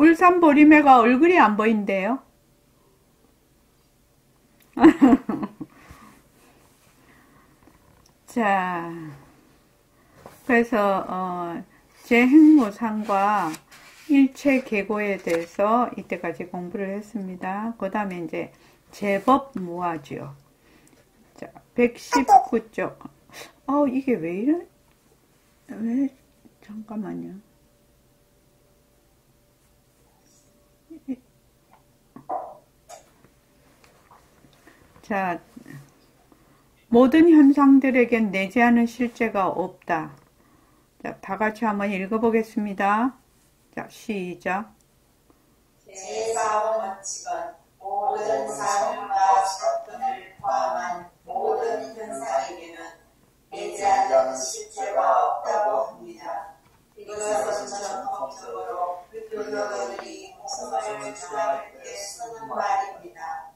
울산 보리매가 얼굴이 안 보인대요. 자, 그래서 재행무상과 일체계고에 대해서 이때까지 공부를 했습니다. 그 다음에 이제 제법무화지요. 자, 119쪽. 이게 왜 이래? 잠깐만요. 자, 모든 현상들에겐 내재하는 실제가 없다. 자, 다 같이 한번 읽어보겠습니다. 자, 시작. 제4호 원칙은 모든 사물과 사건을 포함한 모든 현상에게는 내재하는 실제가 없다고 합니다. 이것은 전통적으로 불교도들이 공성을 주장할 때 쓰는 말입니다.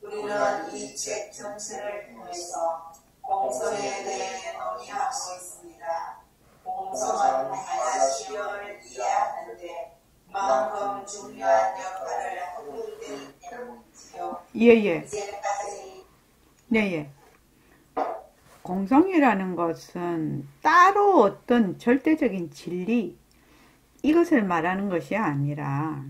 우리는 이 책 전체를 통해서 공성에 대해 논의하고 있습니다. 공성은 하나시험을 이해하는데 그만큼 중요한 역할을 하고 있기 때문이지요. 예예. 이제까지 네예. 공성이라는 것은 따로 어떤 절대적인 진리, 이것을 말하는 것이 아니라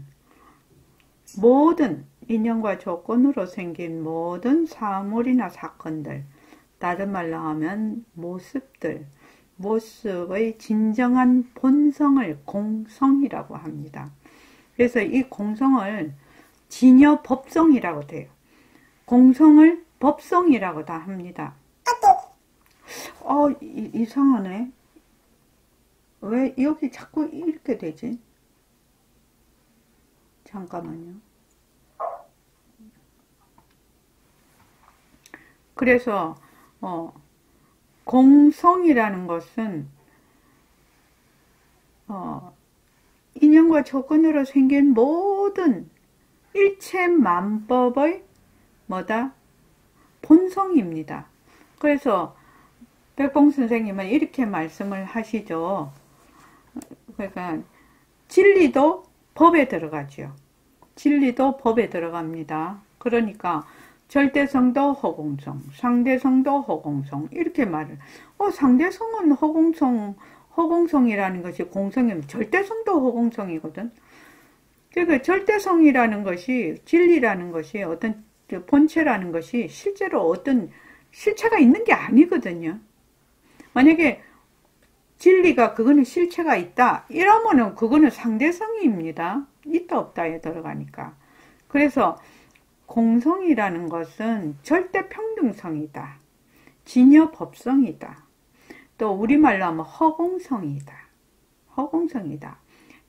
모든 인연과 조건으로 생긴 모든 사물이나 사건들, 다른 말로 하면 모습의 진정한 본성을 공성이라고 합니다. 그래서 이 공성을 진여법성이라고 돼요. 공성을 법성이라고 다 합니다. 이상하네. 왜 여기 자꾸 이렇게 되지? 잠깐만요. 그래서 공성이라는 것은 인연과 조건으로 생긴 모든 일체 만법의 본성입니다. 그래서 백봉 선생님은 이렇게 말씀을 하시죠. 그러니까 진리도 법에 들어가죠. 진리도 법에 들어갑니다. 그러니까 절대성도 허공성, 상대성도 허공성, 이렇게 말을. 상대성은 허공성이라는 것이 공성이면 절대성도 허공성이거든. 그러니까 절대성이라는 것이, 진리라는 것이, 어떤 본체라는 것이 실제로 어떤 실체가 있는 게 아니거든요. 만약에 진리가 그거는 실체가 있다, 이러면은 그거는 상대성입니다. 있다 없다에 들어가니까. 그래서 공성이라는 것은 절대 평등성이다. 진여법성이다. 또 우리말로 하면 허공성이다.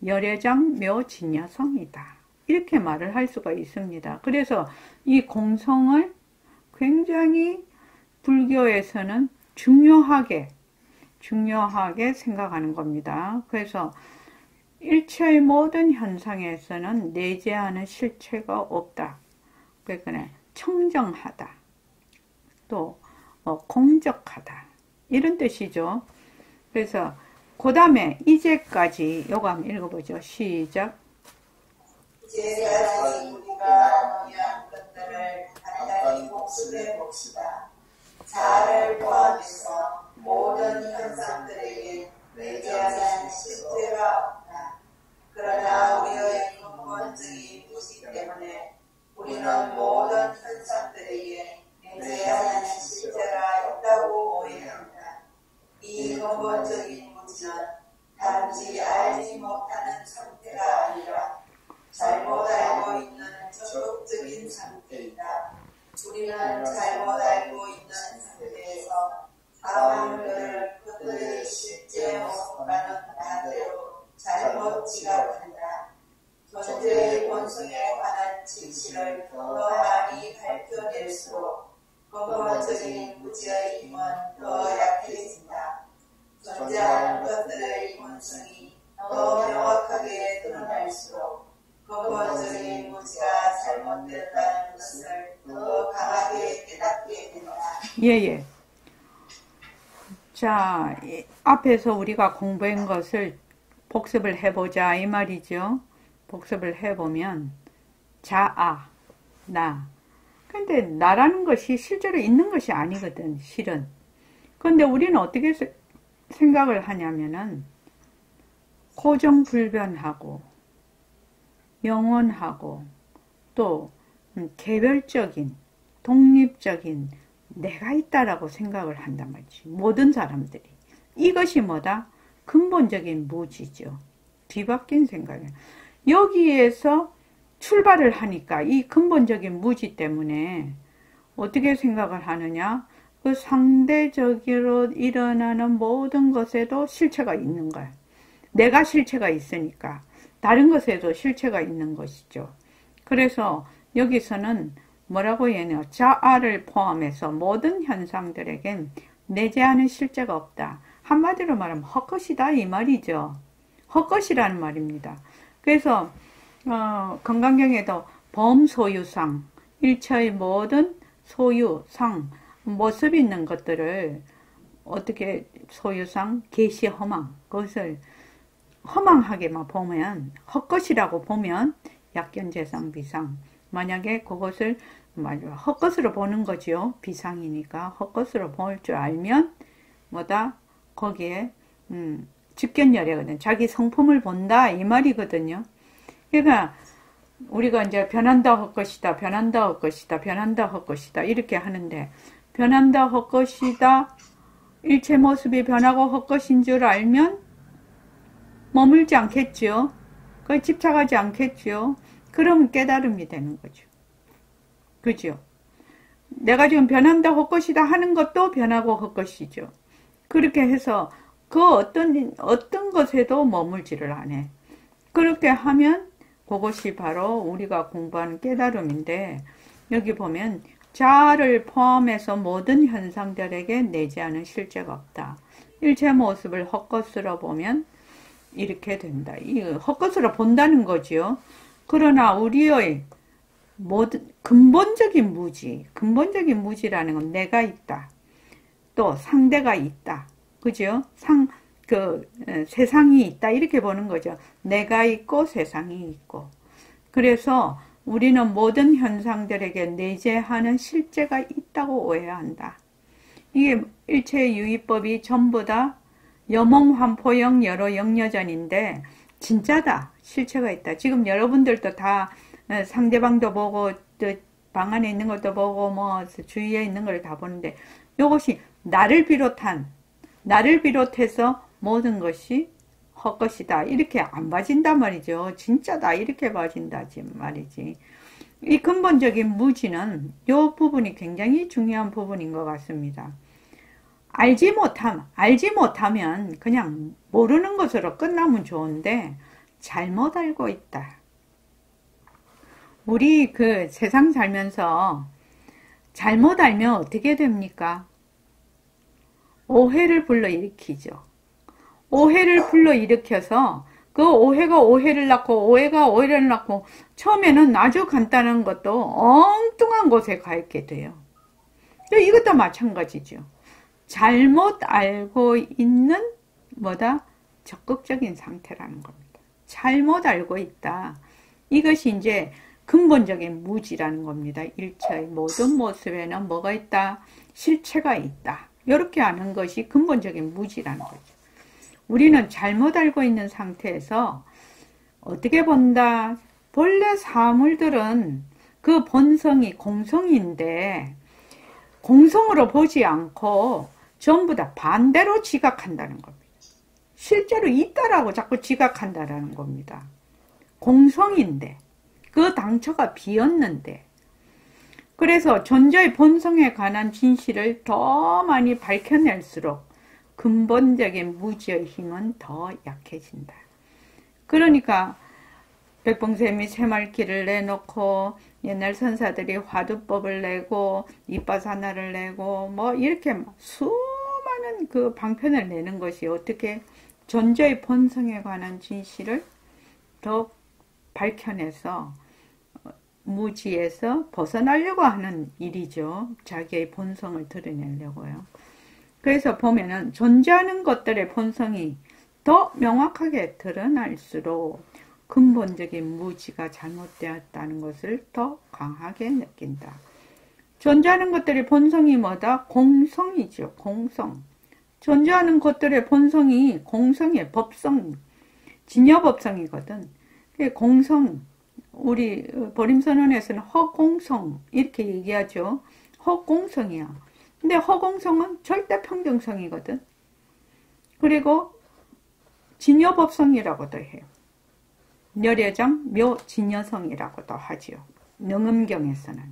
열애장묘진여성이다. 이렇게 말을 할 수가 있습니다. 그래서 이 공성을 굉장히 불교에서는 중요하게 생각하는 겁니다. 그래서 일체의 모든 현상에서는 내재하는 실체가 없다. 그러니까 청정하다, 또 공적하다, 이런 뜻이죠. 그래서 그 다음에 이제까지 요거 한번 읽어보죠. 시작. 이제까지 우리가 논의한 것들을 간단히 복습해 봅시다. 자아를 포함해서 모든 현상들에게 내재하는 실체가 없다. 그러나 우리의 근본적인 무식 때문에 우리는 모든 현상들에게 내재하는 실체가 있다고 오해한다. 이 근본적인 무지는 단지 알지 못하는 상태가 아니라 잘못 알고 있는 적극적인 상태이다. 우리는 잘못 알고 있는 상태에서 사물들을 그들의 실제 모습과는 반대로 잘못 지각한다. 존재의 본성에 관한 진실을 더 많이 밝혀낼수록 근본적인 무지의 힘은 더 약해진다. 존재하는 것들의 본성이 더 명확하게 드러날수록 근본적인 무지가 잘못됐다는 것을 더 강하게 깨닫게 된다. 예예. 자, 앞에서 우리가 공부한 것을 복습을 해보자 이 말이죠. 복습을 해보면 자아, 나. 근데 나라는 것이 실제로 있는 것이 아니거든, 실은. 근데 우리는 어떻게 생각을 하냐면은 고정불변하고 영원하고 또 개별적인 독립적인 내가 있다라고 생각을 한단 말이지. 모든 사람들이. 이것이 뭐다? 근본적인 무지죠. 뒤바뀐 생각이에요. 여기에서 출발을 하니까 이 근본적인 무지 때문에 어떻게 생각을 하느냐? 그 상대적으로 일어나는 모든 것에도 실체가 있는 거야. 내가 실체가 있으니까 다른 것에도 실체가 있는 것이죠. 그래서 여기서는 뭐라고 얘기해요? 자아를 포함해서 모든 현상들에겐 내재하는 실체가 없다. 한마디로 말하면 헛것이다 이 말이죠. 헛것이라는 말입니다. 그래서 건강경에도 범소유상, 일체의 모든 소유, 상, 모습 있는 것들을 어떻게 소유상, 계시, 허망, 그것을 허망하게만 보면 헛것이라고 보면 약견재상, 비상. 만약에 그것을 헛것으로 보는 거지요. 비상이니까 헛것으로 볼 줄 알면 뭐다? 거기에 직견열애거든. 자기 성품을 본다 이 말이거든요. 그러니까 우리가 이제 변한다 헛것이다, 변한다 헛것이다, 변한다 헛것이다 이렇게 하는데 변한다 헛것이다 일체 모습이 변하고 헛것인 줄 알면 머물지 않겠죠. 거의 집착하지 않겠죠. 그러면 깨달음이 되는 거죠. 그죠? 내가 지금 변한다 헛것이다 하는 것도 변하고 헛것이죠. 그렇게 해서 그 어떤 것에도 머물지를 안 해. 그렇게 하면 그것이 바로 우리가 공부하는 깨달음인데 여기 보면 자아를 포함해서 모든 현상들에게 내재하는 실체가 없다. 일체 모습을 헛것으로 보면 이렇게 된다. 이 헛것으로 본다는 거지요. 그러나 우리의 모든 근본적인 무지라는 건 내가 있다. 또 상대가 있다. 그죠? 세상이 있다. 이렇게 보는 거죠. 내가 있고 세상이 있고. 그래서 우리는 모든 현상들에게 내재하는 실제가 있다고 오해한다. 이게 일체의 유의법이 전부 다 여몽환포영 여러 영여전인데 진짜다. 실체가 있다. 지금 여러분들도 다 상대방도 보고 방 안에 있는 것도 보고 뭐 주위에 있는 걸 다 보는데 이것이 나를 비롯해서 모든 것이 헛것이다. 이렇게 안 봐진단 말이죠. 진짜다. 이렇게 봐진다 말이지. 이 근본적인 무지는 이 부분이 굉장히 중요한 부분인 것 같습니다. 알지 못하면 그냥 모르는 것으로 끝나면 좋은데 잘못 알고 있다. 우리 세상 살면서 잘못 알면 어떻게 됩니까? 오해를 불러일으키죠. 오해를 불러일으켜서 그 오해가 오해를 낳고 오해가 오해를 낳고 처음에는 아주 간단한 것도 엉뚱한 곳에 가 있게 돼요. 이것도 마찬가지죠. 잘못 알고 있는 적극적인 상태라는 겁니다. 잘못 알고 있다. 이것이 이제 근본적인 무지라는 겁니다. 일체의 모든 모습에는 뭐가 있다? 실체가 있다. 이렇게 아는 것이 근본적인 무지라는 거죠. 우리는 잘못 알고 있는 상태에서 어떻게 본다? 본래 사물들은 그 본성이 공성인데 공성으로 보지 않고 전부 다 반대로 지각한다는 겁니다. 실제로 있다라고 자꾸 지각한다라는 겁니다. 공성인데 그 당처가 비었는데 그래서 존재의 본성에 관한 진실을 더 많이 밝혀낼수록 근본적인 무지의 힘은 더 약해진다. 그러니까 백봉쌤이 새말기를 내놓고 옛날 선사들이 화두법을 내고 이빠사나를 내고 뭐 이렇게 수많은 그 방편을 내는 것이 어떻게 존재의 본성에 관한 진실을 더 밝혀내서 무지에서 벗어나려고 하는 일이죠. 자기의 본성을 드러내려고요. 그래서 보면은 존재하는 것들의 본성이 더 명확하게 드러날수록 근본적인 무지가 잘못되었다는 것을 더 강하게 느낀다. 존재하는 것들의 본성이 뭐다? 공성이죠. 공성. 존재하는 것들의 본성이 공성의 법성, 진여법성이거든. 공성, 우리 보림선언에서는 허공성 이렇게 얘기하죠. 허공성이야. 근데 허공성은 절대 평등성이거든. 그리고 진여법성이라고도 해요. 열애장 묘진여성이라고도 하지요. 능음경에서는.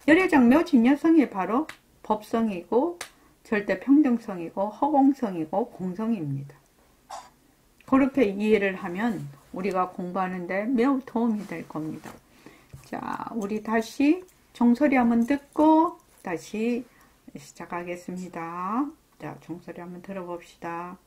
열애장 묘진여성이 바로 법성이고 절대 평등성이고 허공성이고 공성입니다. 그렇게 이해를 하면 우리가 공부하는데 매우 도움이 될 겁니다. 자, 우리 다시 종소리 한번 듣고 다시 시작하겠습니다. 자, 종소리 한번 들어봅시다.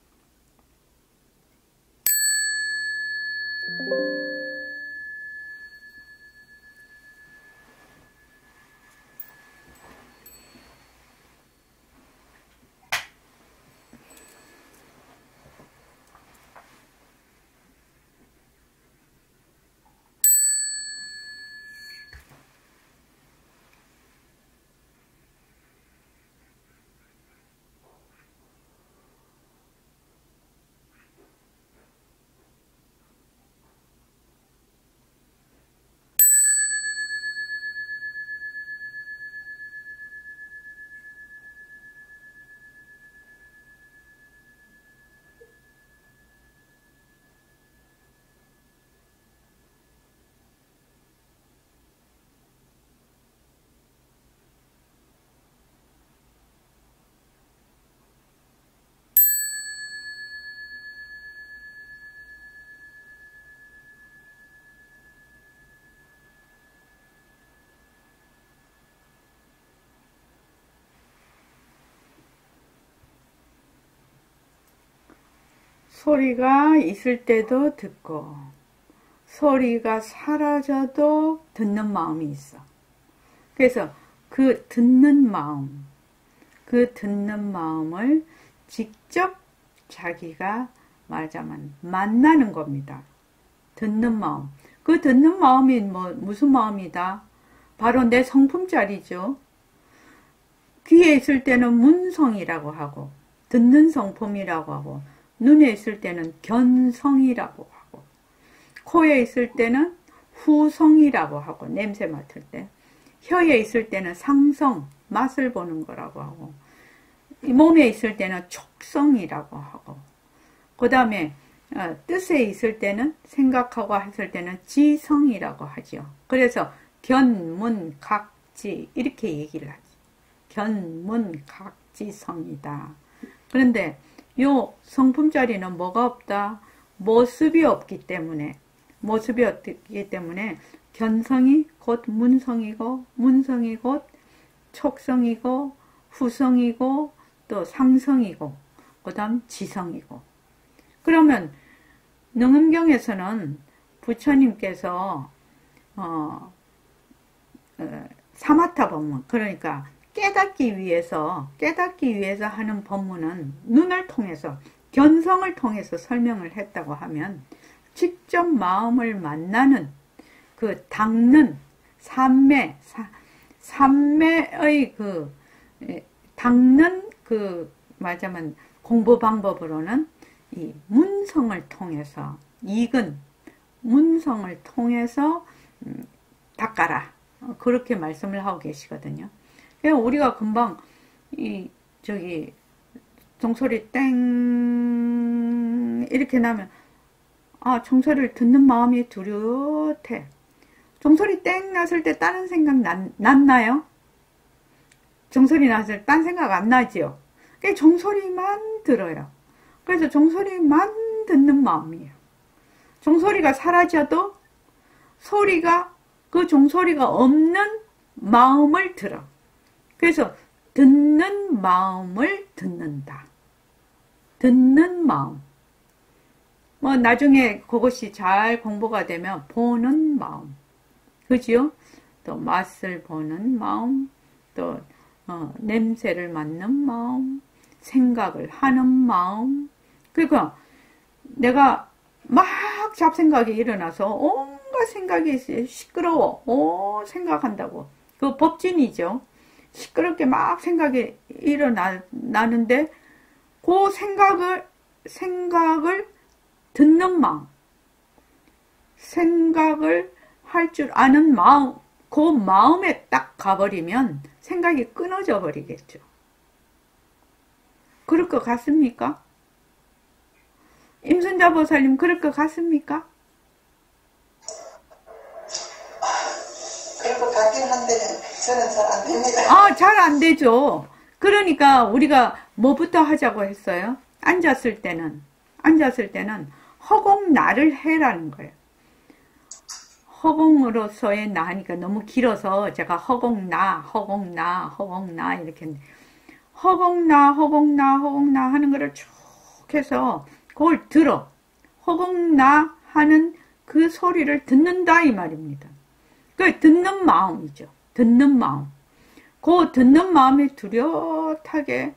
소리가 있을 때도 듣고 소리가 사라져도 듣는 마음이 있어. 그래서 그 듣는 마음을 직접 자기가 말하자면 만나는 겁니다. 듣는 마음. 그 듣는 마음이 무슨 마음이다? 바로 내 성품자리죠. 귀에 있을 때는 문성이라고 하고 듣는 성품이라고 하고 눈에 있을 때는 견성이라고 하고 코에 있을 때는 후성이라고 하고 냄새 맡을 때 혀에 있을 때는 상성, 맛을 보는 거라고 하고 몸에 있을 때는 촉성이라고 하고 그 다음에 뜻에 있을 때는 생각하고 했을 때는 지성이라고 하죠. 그래서 견문각지 이렇게 얘기를 하죠. 견문각지성이다. 그런데 요 성품자리는 뭐가 없다? 모습이 없기 때문에 견성이 곧 문성이고 문성이 곧 촉성이고 후성이고 또 상성이고 그 다음 지성이고 그러면 능음경에서는 부처님께서 사마타 법문 그러니까 깨닫기 위해서 하는 법문은 눈을 통해서 견성을 통해서 설명을 했다고 하면 직접 마음을 만나는 그 닦는 삼매의 닦는 말하자면 공부 방법으로는 이 문성을 통해서 익은 문성을 통해서 닦아라 그렇게 말씀을 하고 계시거든요. 우리가 금방 종소리 땡 이렇게 나면 종소리를 듣는 마음이 두렷해. 종소리 땡 났을 때 다른 생각 났나요? 종소리 났을 때 딴 생각 안 나지요. 종소리만 들어요. 그래서 종소리만 듣는 마음이에요. 종소리가 사라져도 그 종소리가 없는 마음을 들어. 그래서 듣는 마음을 듣는다. 듣는 마음. 나중에 그것이 잘 공부가 되면 보는 마음. 그지요? 또 맛을 보는 마음, 또 냄새를 맡는 마음, 생각을 하는 마음. 그러니까 내가 막 막 잡생각이 일어나서 온갖 생각이 시끄러워. 생각한다고. 그 법진이죠. 시끄럽게 막 생각이 일어나는데 그 생각을 듣는 마음, 생각을 할 줄 아는 마음, 그 마음에 딱 가버리면 생각이 끊어져 버리겠죠. 그럴 것 같습니까? 임순자 보살님 그럴 것 같습니까? 그럴 것 같긴 한데 저는 잘 안 됩니다. 잘 안 되죠. 그러니까 우리가 뭐부터 하자고 했어요? 앉았을 때는 허공나를 해라는 거예요. 허공으로서의 나니까 너무 길어서 제가 허공나 이렇게 했는데, 허공나 하는 거를 쭉 해서 그걸 들어. 허공나 하는 그 소리를 듣는다 이 말입니다. 그 듣는 마음이죠. 듣는 마음. 그 듣는 마음이 뚜렷하게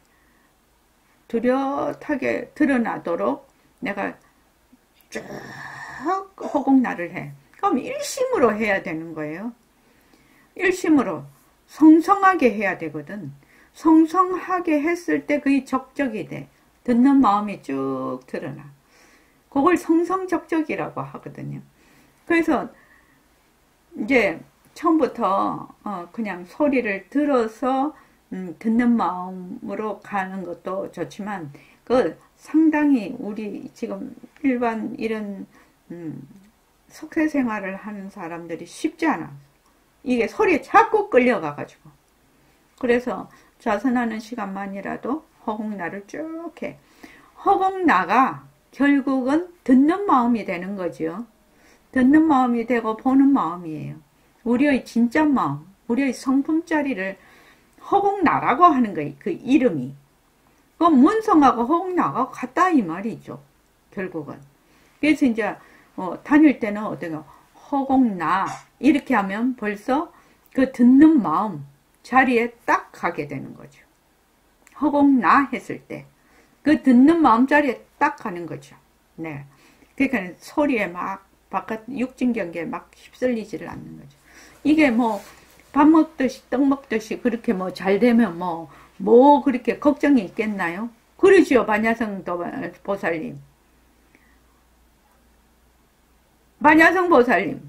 드러나도록 내가 쭉 허공나를 해. 그럼 일심으로 해야 되는 거예요. 일심으로 성성하게 해야 되거든. 성성하게 했을 때 그게 적적이 돼. 듣는 마음이 쭉 드러나. 그걸 성성적적이라고 하거든요. 그래서 이제 처음부터 그냥 소리를 들어서 듣는 마음으로 가는 것도 좋지만 그 상당히 우리 지금 일반 이런 속세 생활을 하는 사람들이 쉽지 않아. 이게 소리에 자꾸 끌려가가지고. 그래서 좌선하는 시간만이라도 허공나를 쭉 해. 허공나가 결국은 듣는 마음이 되는 거죠. 듣는 마음이 되고 보는 마음이에요. 우리의 진짜 마음, 우리의 성품짜리를 허공나라고 하는 거예요. 그 이름이. 그 문성하고 허공나가 같다 이 말이죠. 결국은. 그래서 이제 다닐 때는 어떤가 허공나 이렇게 하면 벌써 그 듣는 마음 자리에 딱 가게 되는 거죠. 허공나 했을 때 그 듣는 마음 자리에 딱 가는 거죠. 네. 그러니까 소리에 막 바깥 육진경계에 막 휩쓸리지를 않는 거죠. 이게 뭐 밥 먹듯이 떡 먹듯이 그렇게 뭐 잘 되면 뭐 그렇게 걱정이 있겠나요? 그러지요, 반야성 보살님. 반야성 보살님.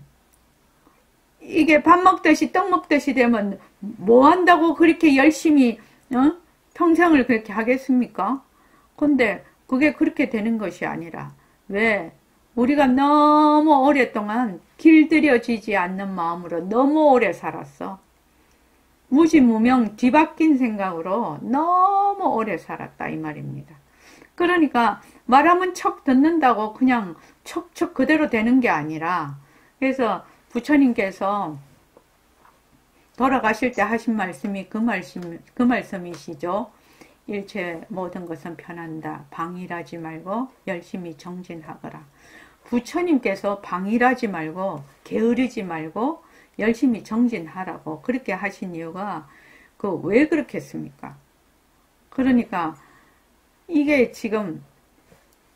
이게 밥 먹듯이 떡 먹듯이 되면 뭐 한다고 그렇게 열심히 평생을 그렇게 하겠습니까? 근데 그게 그렇게 되는 것이 아니라 왜? 우리가 너무 오랫동안 길들여지지 않는 마음으로 너무 오래 살았어. 무지무명 뒤바뀐 생각으로 너무 오래 살았다 이 말입니다. 그러니까 말하면 척 듣는다고 그냥 척척 그대로 되는 게 아니라 그래서 부처님께서 돌아가실 때 하신 말씀이 그 말씀이시죠. 일체 모든 것은 편한다. 방일하지 말고 열심히 정진하거라. 부처님께서 방일하지 말고 게으르지 말고 열심히 정진하라고 그렇게 하신 이유가 왜 그렇게 했습니까? 그러니까 이게 지금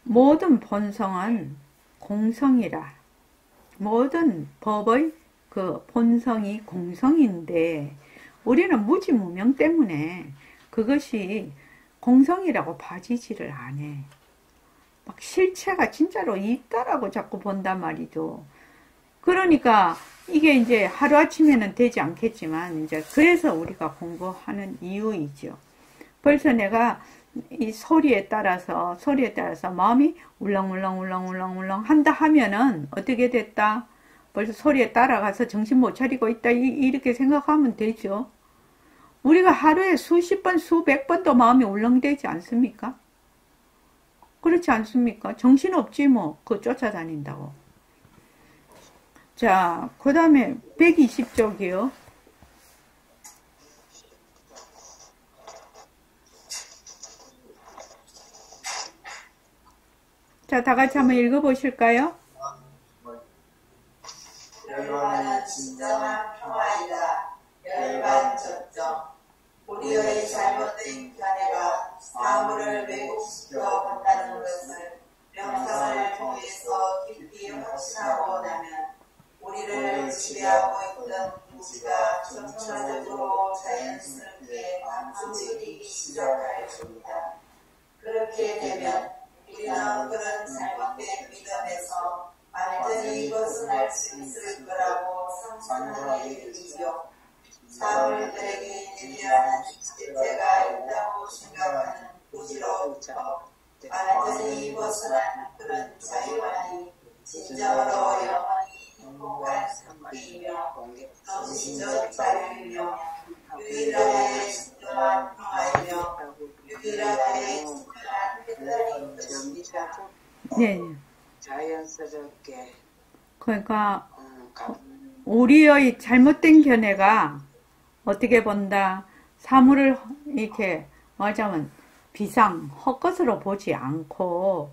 모든 본성은 공성이라. 모든 법의 그 본성이 공성인데 우리는 무지무명 때문에 그것이 공성이라고 봐지지를 안 해. 막 실체가 진짜로 있다라고 자꾸 본단 말이죠. 그러니까 이게 이제 하루아침에는 되지 않겠지만 이제 그래서 우리가 공부하는 이유이죠. 벌써 내가 이 소리에 따라서 마음이 울렁울렁 한다 하면은 어떻게 됐다? 벌써 소리에 따라가서 정신 못 차리고 있다 이렇게 생각하면 되죠. 우리가 하루에 수십 번, 수백 번도 마음이 울렁대지 않습니까? 그렇지 않습니까? 정신없지 뭐 그거 쫓아다닌다고. 자, 그 다음에 120쪽이요. 자, 다 같이 한번 읽어보실까요? 열반은 진정한 평화이다. 열반 적정. 우리의 잘못된 견해가 사물을 왜곡시켜 본다는 것을 명상을 통해서 깊이 그렇게 되면 우리는 그런 잘못된 믿음에서 완전히 벗어날 수 있을 거라고 상상하게 되지요. 사물들에게 예리한 실제가 있다고 생각하는 부지로부터 완전히 벗어난 그런 자유만이 진정으로 영원히 행복한 상태이며 정신적 자유이며 유일하게 진정한 평화이며 유일하게 진정한 해탈인 것입니다. 네. 자연스럽게 그러니까 우리의 잘못된 견해가 어떻게 본다. 사물을 이렇게 말하자면 비상, 헛것으로 보지 않고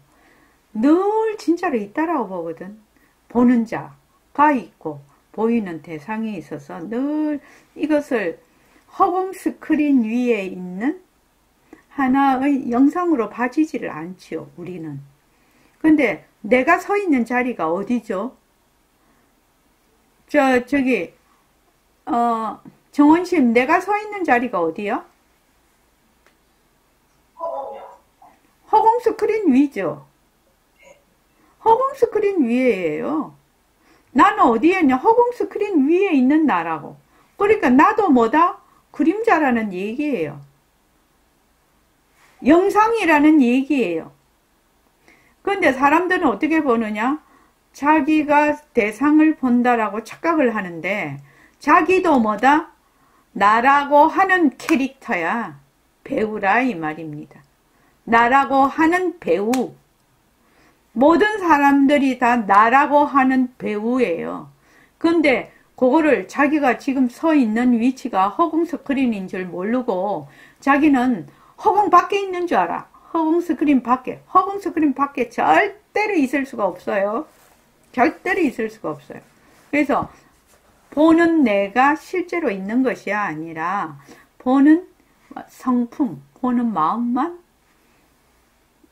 늘 진짜로 있다라고 보거든. 보는 자가 있고 보이는 대상이 있어서 늘 이것을 허공 스크린 위에 있는 하나의 영상으로 봐지지를 않지요, 우리는. 근데 내가 서 있는 자리가 어디죠? 저기 정원심, 내가 서 있는 자리가 어디야? 허공 스크린 위죠. 허공 스크린 위에예요. 나는 어디에 있냐? 허공 스크린 위에 있는 나라고. 그러니까 나도 뭐다? 그림자라는 얘기예요. 영상이라는 얘기예요. 그런데 사람들은 어떻게 보느냐? 자기가 대상을 본다라고 착각을 하는데 자기도 뭐다? 나라고 하는 캐릭터야. 배우라 이 말입니다. 나라고 하는 배우. 모든 사람들이 다 나라고 하는 배우예요. 근데 그거를 자기가 지금 서 있는 위치가 허공 스크린인 줄 모르고 자기는 허공 밖에 있는 줄 알아. 허공 스크린 밖에. 허공 스크린 밖에 절대로 있을 수가 없어요. 절대로 있을 수가 없어요. 그래서 보는 내가 실제로 있는 것이 아니라 보는 성품, 보는 마음만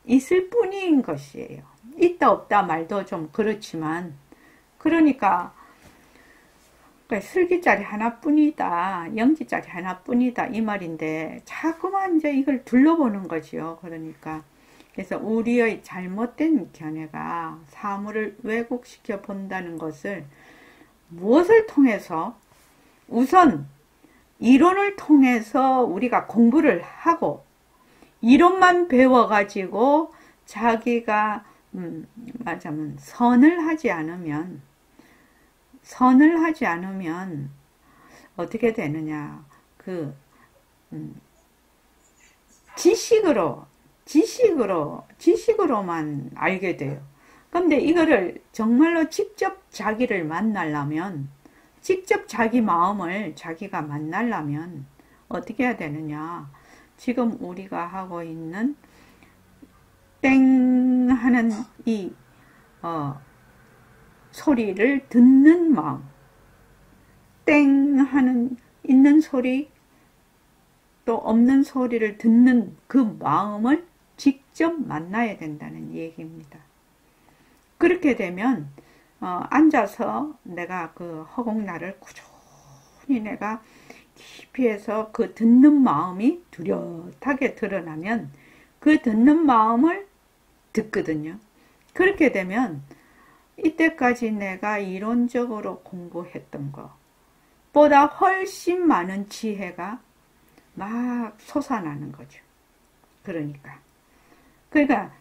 있을 뿐인 것이에요. 있다 없다 말도 좀 그렇지만 그러니까 슬기짜리 하나뿐이다, 영지짜리 하나뿐이다 이 말인데 자꾸만 이제 이걸 둘러보는 거지요. 그러니까 그래서 우리의 잘못된 견해가 사물을 왜곡시켜 본다는 것을 무엇을 통해서 우선 이론을 통해서 우리가 공부를 하고 이론만 배워가지고 자기가 말하자면 선을 하지 않으면 어떻게 되느냐. 지식으로만 알게 돼요. 근데 이거를 정말로 직접 자기를 만나려면, 직접 자기 마음을 자기가 만나려면 어떻게 해야 되느냐. 지금 우리가 하고 있는 땡 하는 이 소리를 듣는 마음, 땡 하는 있는 소리 또 없는 소리를 듣는 그 마음을 직접 만나야 된다는 얘기입니다. 그렇게 되면 앉아서 내가 그 허공날을 꾸준히 내가 깊이 해서 그 듣는 마음이 뚜렷하게 드러나면 그 듣는 마음을 듣거든요. 그렇게 되면 이때까지 내가 이론적으로 공부했던 것보다 훨씬 많은 지혜가 막 솟아나는 거죠. 그러니까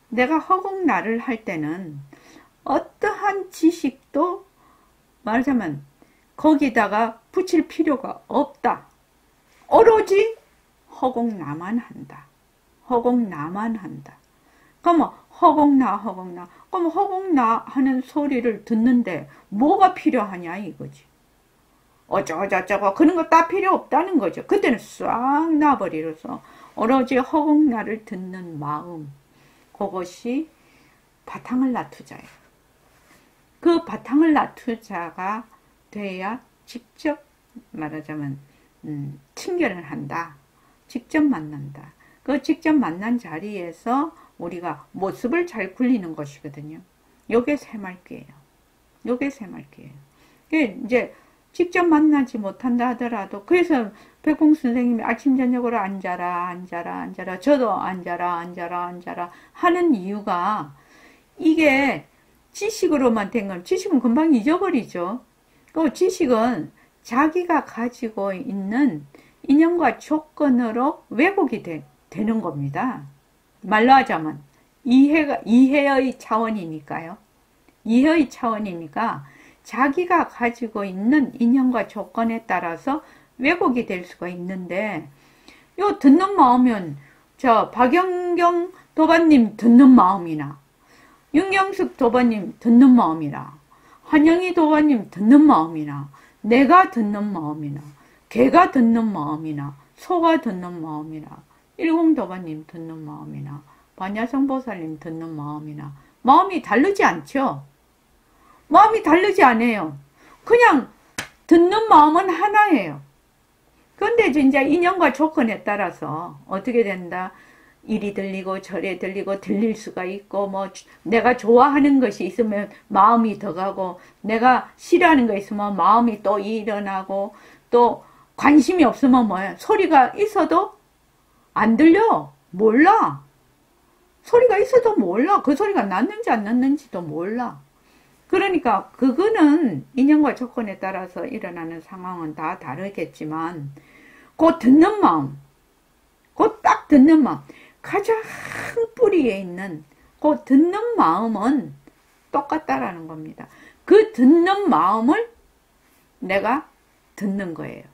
내가 허공날을 할 때는 어떠한 지식도 말하자면 거기다가 붙일 필요가 없다. 오로지 허공나만 한다. 허공나만 한다. 그러면 허공나. 그럼 허공나 하는 소리를 듣는데 뭐가 필요하냐 이거지. 어쩌고 그런 거 다 필요 없다는 거죠. 그때는 싹 놔버리로서 오로지 허공나를 듣는 마음, 그것이 바탕을 놔두자예요. 그 바탕을 놔두자가 돼야 직접 말하자면 친견을 한다. 직접 만난다. 그 직접 만난 자리에서 우리가 모습을 잘 굴리는 것이거든요. 요게 새말기예요. 요게 새말기예요. 이제 직접 만나지 못한다 하더라도, 그래서 백공 선생님이 아침 저녁으로 앉아라 저도 앉아라 하는 이유가, 이게 지식으로만 된 건 지식은 금방 잊어버리죠. 그 지식은 자기가 가지고 있는 인연과 조건으로 왜곡이 되는 겁니다. 말로 하자면 이해의 차원이니까요. 이해의 차원이니까 자기가 가지고 있는 인연과 조건에 따라서 왜곡이 될 수가 있는데, 요 듣는 마음은 저 박영경 도반님 듣는 마음이나 윤경숙 도반님 듣는 마음이나 한영희 도반님 듣는 마음이나 내가 듣는 마음이나 개가 듣는 마음이나 소가 듣는 마음이나 일공도반님 듣는 마음이나 반야성보살님 듣는 마음이나 마음이 다르지 않죠? 마음이 다르지 않아요. 그냥 듣는 마음은 하나예요. 그런데 진짜 인연과 조건에 따라서 어떻게 된다? 이리 들리고 저리 들리고 들릴 수가 있고, 뭐 내가 좋아하는 것이 있으면 마음이 더 가고, 내가 싫어하는 거 있으면 마음이 또 일어나고, 또 관심이 없으면 뭐야? 소리가 있어도 안 들려. 몰라. 소리가 있어도 몰라. 그 소리가 났는지 안 났는지도 몰라. 그러니까 그거는 인연과 조건에 따라서 일어나는 상황은 다 다르겠지만, 그 듣는 마음, 그 딱 듣는 마음, 가장 뿌리에 있는 그 듣는 마음은 똑같다라는 겁니다. 그 듣는 마음을 내가 듣는 거예요.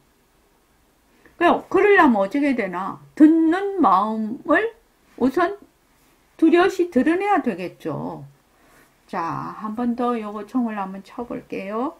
그러려면 어떻게 되나? 듣는 마음을 우선 뚜렷이 드러내야 되겠죠. 자, 한 번 더 요거 총을 한번 쳐볼게요.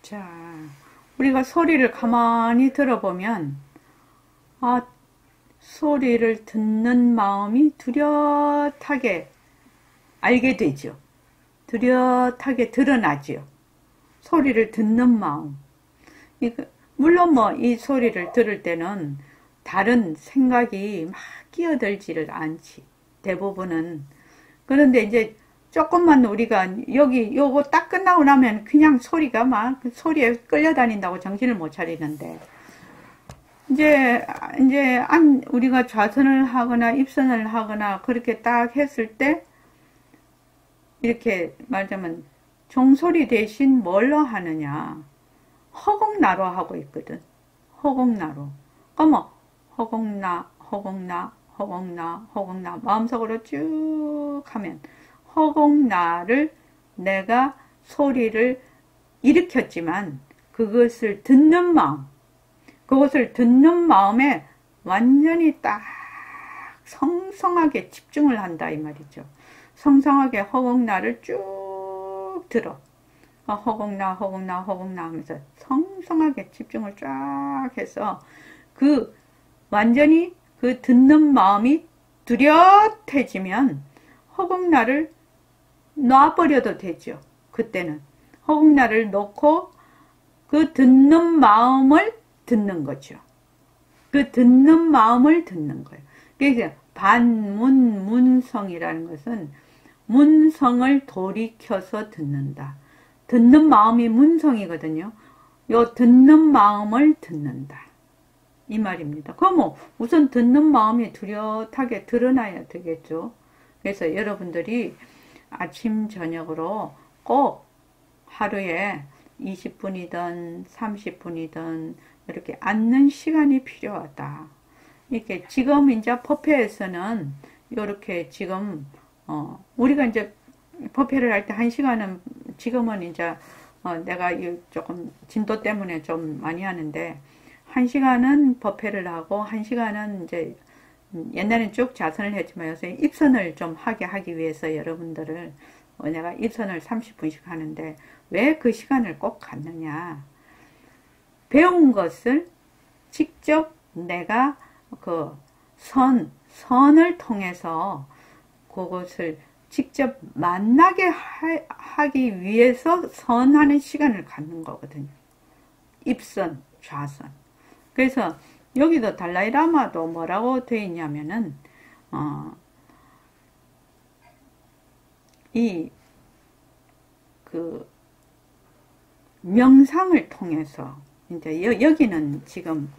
자, 우리가 소리를 가만히 들어보면, 아, 소리를 듣는 마음이 뚜렷하게 알게 되죠. 뚜렷하게 드러나죠. 소리를 듣는 마음. 물론 뭐 이 소리를 들을 때는 다른 생각이 막 끼어들지를 않지. 대부분은. 그런데 이제 조금만 우리가 여기 요거 딱 끝나고 나면 그냥 소리가 막 소리에 끌려다닌다고 정신을 못 차리는데 이제 우리가 좌선을 하거나 입선을 하거나 그렇게 딱 했을 때 이렇게 말하자면 종소리 대신 뭘로 하느냐 허공나로 하고 있거든. 허공나로. 그러면 허공나 허공나 허공나 허공나 마음속으로 쭉 하면 허공나를 내가 소리를 일으켰지만 그것을 듣는 마음, 그것을 듣는 마음에 완전히 딱 성성하게 집중을 한다 이 말이죠. 성성하게 허공나를 쭉 들어. 허공나 허공나 허공나 하면서 성성하게 집중을 쫙 해서 그 완전히 그 듣는 마음이 뚜렷해지면 허공나를 놔버려도 되죠. 그때는 허공나를 놓고 그 듣는 마음을 듣는 거죠. 그 듣는 마음을 듣는 거예요. 그래서 문성이라는 것은 문성을 돌이켜서 듣는다. 듣는 마음이 문성이거든요. 요 듣는 마음을 듣는다. 이 말입니다. 그럼 우선 듣는 마음이 뚜렷하게 드러나야 되겠죠. 그래서 여러분들이 아침 저녁으로 꼭 하루에 20분이든 30분이든 이렇게 앉는 시간이 필요하다. 이렇게 지금 이제 법회에서는 이렇게 지금 우리가 이제 법회를 할 때 1시간은 지금은 이제 내가 조금 진도 때문에 좀 많이 하는데 1시간은 법회를 하고 1시간은 이제 옛날엔 쭉 자선을 했지만 요새 입선을 좀 하기 위해서 여러분들을 내가 입선을 30분씩 하는데 왜 그 시간을 꼭 갖느냐. 배운 것을 직접 내가 그 선을 통해서 그것을 직접 만나게 하기 위해서 선하는 시간을 갖는 거거든요. 입선, 좌선. 그래서 여기도 달라이라마도 뭐라고 되어 있냐면은 그 명상을 통해서 이제 여기는 지금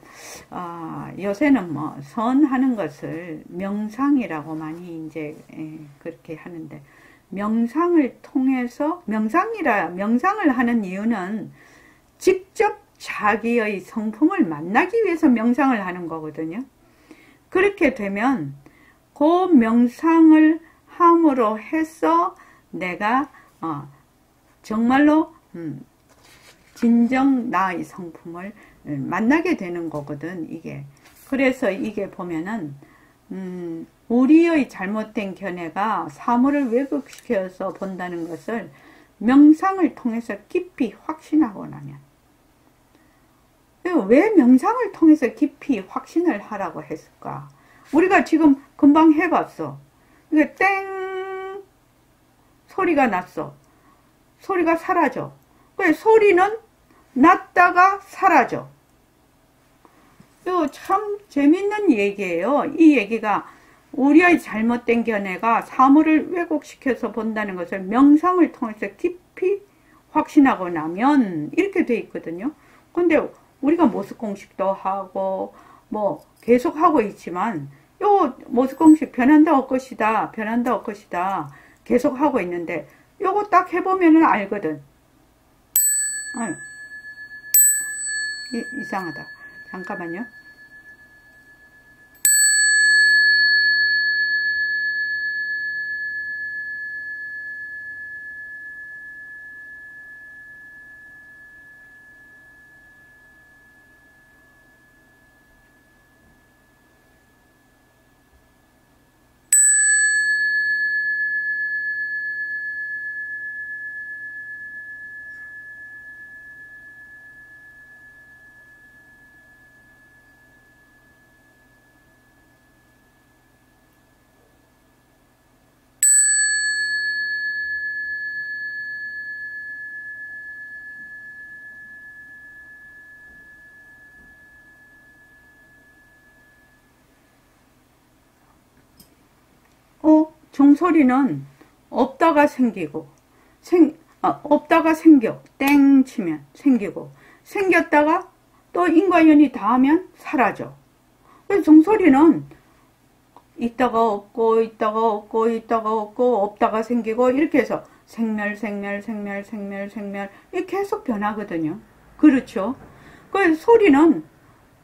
요새는 뭐 선하는 것을 명상이라고 많이 이제 그렇게 하는데 명상을 통해서 명상을 하는 이유는 직접 자기의 성품을 만나기 위해서 명상을 하는 거거든요. 그렇게 되면 그 명상을 함으로 해서 내가 정말로 진정 나의 성품을 만나게 되는 거거든, 이게. 그래서 이게 보면은 우리의 잘못된 견해가 사물을 왜곡시켜서 본다는 것을 명상을 통해서 깊이 확신하고 나면, 왜 명상을 통해서 깊이 확신을 하라고 했을까? 우리가 지금 금방 해봤어. 이게 땡 소리가 났어. 소리가 사라져. 그 소리는 났다가 사라져. 이거 참 재밌는 얘기예요. 이 얘기가 우리의 잘못된 견해가 사물을 왜곡시켜서 본다는 것을 명상을 통해서 깊이 확신하고 나면 이렇게 돼 있거든요. 근데 우리가 모습 공식도 하고 뭐 계속 하고 있지만 요 모습 공식 변한다 할 것이다 계속 하고 있는데 요거 딱 해보면은 알거든. 아유, 이상하다. 잠깐만요. 종소리는 없다가 생기고, 없다가 생겨. 땡 치면 생기고, 생겼다가 또 인과 연이 닿으면 사라져. 그래서 종소리는 있다가 없고, 있다가 없고, 있다가 없고, 없다가 생기고, 이렇게 해서 생멸, 생멸, 생멸, 생멸, 생멸, 이렇게 계속 변하거든요. 그렇죠? 그래서 소리는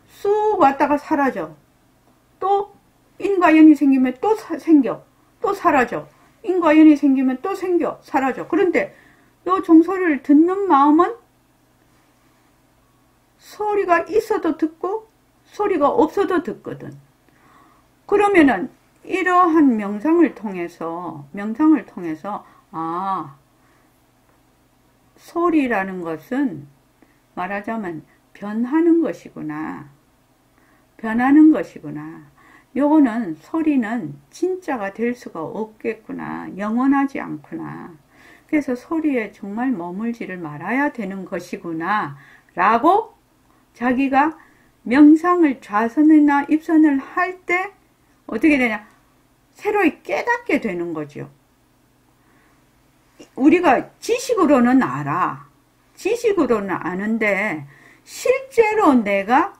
쑥 왔다가 사라져. 또 인과 연이 생기면 또 생겨. 또 사라져. 인과 연이 생기면 또 생겨. 사라져. 그런데 요 종소리를 듣는 마음은 소리가 있어도 듣고 소리가 없어도 듣거든. 그러면은 이러한 명상을 통해서 소리라는 것은 말하자면 변하는 것이구나. 변하는 것이구나. 요거는 소리는 진짜가 될 수가 없겠구나. 영원하지 않구나. 그래서 소리에 정말 머물지를 말아야 되는 것이구나. 라고 자기가 명상을 좌선이나 입선을 할 때 어떻게 되냐? 새로이 깨닫게 되는 거죠. 우리가 지식으로는 알아. 지식으로는 아는데 실제로 내가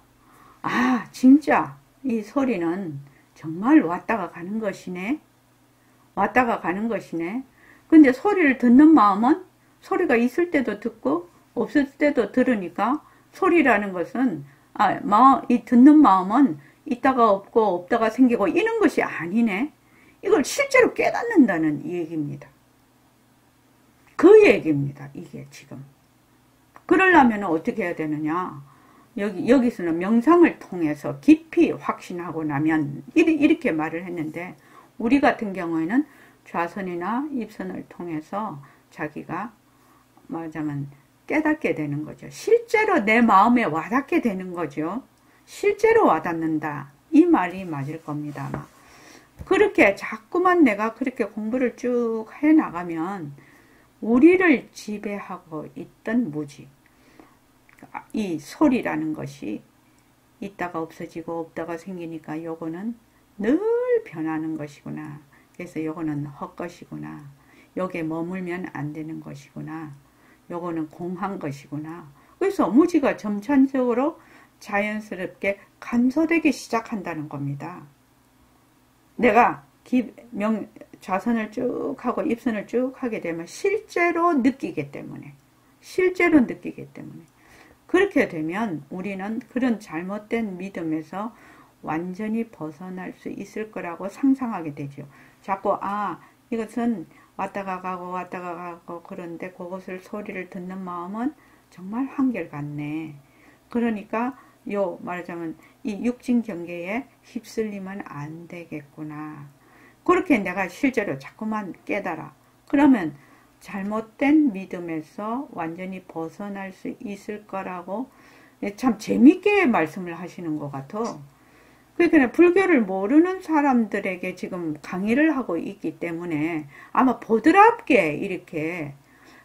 진짜 이 소리는 정말 왔다가 가는 것이네. 왔다가 가는 것이네. 근데 소리를 듣는 마음은 소리가 있을 때도 듣고 없을 때도 들으니까 소리라는 것은 이 듣는 마음은 있다가 없고 없다가 생기고 이런 것이 아니네. 이걸 실제로 깨닫는다는 얘기입니다. 그 얘기입니다. 이게 지금. 그러려면 어떻게 해야 되느냐. 여기서는 명상을 통해서 깊이 확신하고 나면 이렇게 말을 했는데 우리 같은 경우에는 좌선이나 입선을 통해서 자기가 말하자면 깨닫게 되는 거죠. 실제로 내 마음에 와닿게 되는 거죠. 실제로 와닿는다. 이 말이 맞을 겁니다. 아마. 그렇게 자꾸만 내가 그렇게 공부를 쭉 해나가면 우리를 지배하고 있던 무지, 이 소리라는 것이 있다가 없어지고 없다가 생기니까 요거는 늘 변하는 것이구나. 그래서 요거는 헛것이구나. 여기에 머물면 안 되는 것이구나. 요거는 공한 것이구나. 그래서 무지가 점차적으로 자연스럽게 감소되기 시작한다는 겁니다. 내가 좌선을 쭉 하고 입선을 쭉 하게 되면 실제로 느끼기 때문에 그렇게 되면 우리는 그런 잘못된 믿음에서 완전히 벗어날 수 있을 거라고 상상하게 되죠. 자꾸 이것은 왔다가 가고 그런데 그것을 소리를 듣는 마음은 정말 한결같네. 그러니까 말하자면 이 육진 경계에 휩쓸리면 안 되겠구나. 그렇게 내가 실제로 자꾸만 깨달아. 그러면 잘못된 믿음에서 완전히 벗어날 수 있을 거라고 참 재밌게 말씀을 하시는 것 같아. 그러니까 불교를 모르는 사람들에게 지금 강의를 하고 있기 때문에 아마 보드랍게 이렇게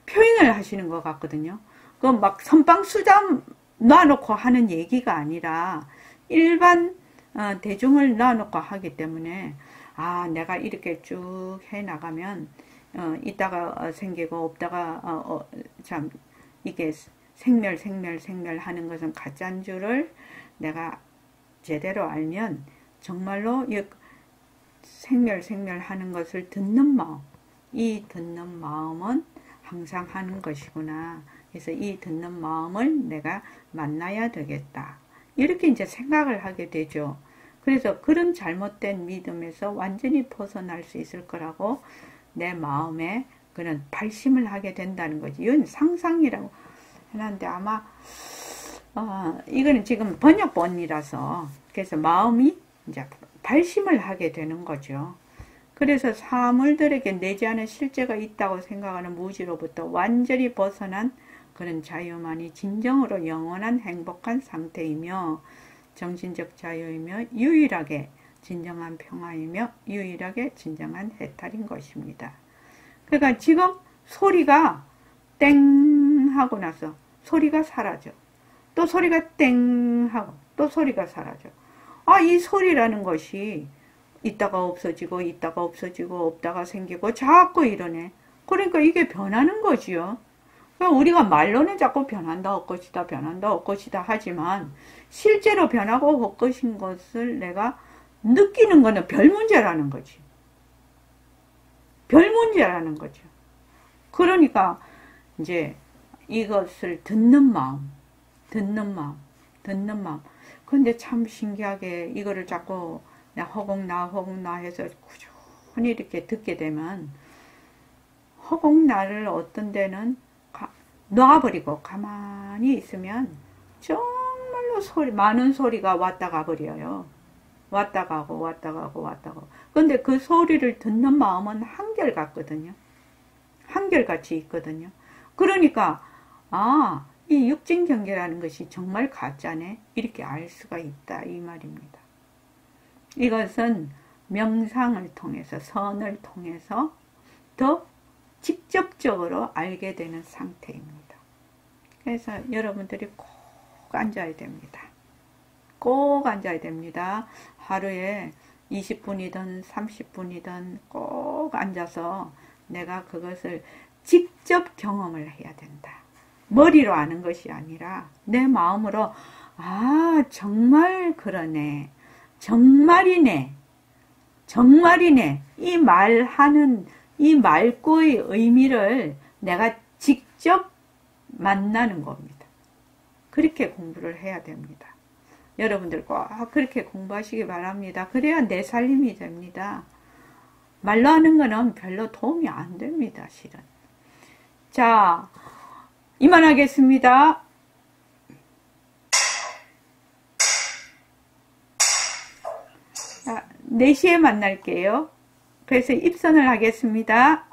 표현을 하시는 것 같거든요. 그 막 선빵수장 놔놓고 하는 얘기가 아니라 일반 대중을 놔놓고 하기 때문에 내가 이렇게 쭉 해나가면 있다가 생기고 없다가 참 이게 생멸 하는 것은 가짜인 줄을 내가 제대로 알면 정말로 생멸 하는 것을 듣는 마음, 이 듣는 마음은 항상 하는 것이구나. 그래서 이 듣는 마음을 내가 만나야 되겠다. 이렇게 이제 생각을 하게 되죠. 그래서 그런 잘못된 믿음에서 완전히 벗어날 수 있을 거라고 내 마음에 그런 발심을 하게 된다는 거지. 이건 상상이라고 해놨는데 아마 이거는 지금 번역본이라서 그래서 마음이 이제 발심을 하게 되는 거죠. 그래서 사물들에게 내지 않은 실제가 있다고 생각하는 무지로부터 완전히 벗어난 그런 자유만이 진정으로 영원한 행복한 상태이며 정신적 자유이며 유일하게 진정한 평화이며 유일하게 진정한 해탈인 것입니다. 그러니까 지금 소리가 땡 하고 나서 소리가 사라져. 또 소리가 땡 하고 또 소리가 사라져. 이 소리라는 것이 있다가 없어지고 있다가 없어지고 없다가 생기고 자꾸 이러네. 그러니까 이게 변하는 거지요. 그러니까 우리가 말로는 자꾸 변한다 헛것이다 변한다 헛것이다 하지만 실제로 변하고 헛것인 것을 내가 느끼는 거는 별 문제라는 거지. 별 문제라는 거죠. 그러니까 이제 이것을 듣는 마음. 근데 참 신기하게 이거를 자꾸 허공나 해서 꾸준히 이렇게 듣게 되면 허공나를 어떤 데는 놔버리고 가만히 있으면 정말로 많은 소리가 왔다 가버려요. 왔다 가고. 근데 그 소리를 듣는 마음은 한결같거든요. 한결같이 있거든요. 그러니까 이 육진경계라는 것이 정말 가짜네 이렇게 알 수가 있다 이 말입니다. 이것은 명상을 통해서 선을 통해서 더 직접적으로 알게 되는 상태입니다. 그래서 여러분들이 꼭 앉아야 됩니다. 꼭 앉아야 됩니다. 하루에 20분이든 30분이든 꼭 앉아서 내가 그것을 직접 경험을 해야 된다. 머리로 아는 것이 아니라 내 마음으로 정말 그러네. 정말이네. 이 말하는 이 말구의 의미를 내가 직접 만나는 겁니다. 그렇게 공부를 해야 됩니다. 여러분들 꼭 그렇게 공부하시기 바랍니다. 그래야 내 살림이 됩니다. 말로 하는 거는 별로 도움이 안 됩니다, 실은. 자, 이만하겠습니다. 자, 4시에 만날게요. 그래서 입선을 하겠습니다.